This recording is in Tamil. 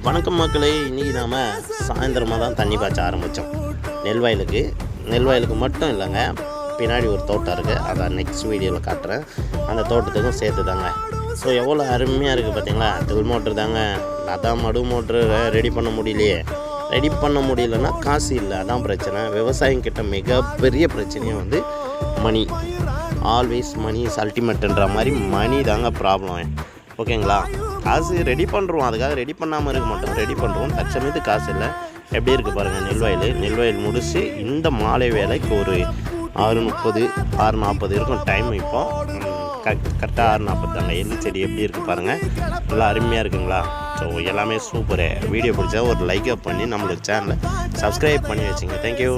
வணக்கம் மக்களே, இன்றைக்கி நாம் சாயந்தரமாக தான் தண்ணி பாய்ச்ச ஆரம்பித்தோம் நெல் வயலுக்கு மட்டும் இல்லைங்க. பின்னாடி ஒரு தோட்டம் இருக்குது, அதை நெக்ஸ்ட் வீடியோவில் காட்டுறேன். அந்த தோட்டத்துக்கும் சேர்த்து தாங்க. ஸோ எவ்வளோ அருமையாக இருக்குது பார்த்தீங்களா. டில் மோட்ரு தாங்க, அதான் மடு மோட்ரு ரெடி பண்ண முடியலன்னா காசு இல்லை, அதான் பிரச்சனை. விவசாயிங்கிட்ட மிகப்பெரிய பிரச்சனையும் வந்து மணி. ஆல்வேஸ் மணி இஸ் அல்டிமேட்டுன்ற மாதிரி மணி தாங்க ப்ராப்ளம். ஓகேங்களா, காசு ரெடி பண்ணுறோம், அதுக்காக ரெடி பண்ணாமல் இருக்க மாட்டோம், ரெடி பண்ணுறோம். தற்சமயத்து காசு இல்லை. எப்படி இருக்குது பாருங்கள். நெல் வயல் முடிச்சு இந்த மாலை வேலைக்கு ஒரு 6:30 6:40 இருக்கும் டைம். இப்போ கரெக்டாக 6:40 தாங்க. எள்ளு செடி எப்படி இருக்குது பாருங்கள், நல்லா அருமையாக இருக்குங்களா. ஸோ எல்லாமே சூப்பரு. வீடியோ பிடிச்சா ஒரு லைக் பண்ணி நம்மளோட சேனலை சப்ஸ்கிரைப் பண்ணி வச்சுங்க. தேங்க்யூ.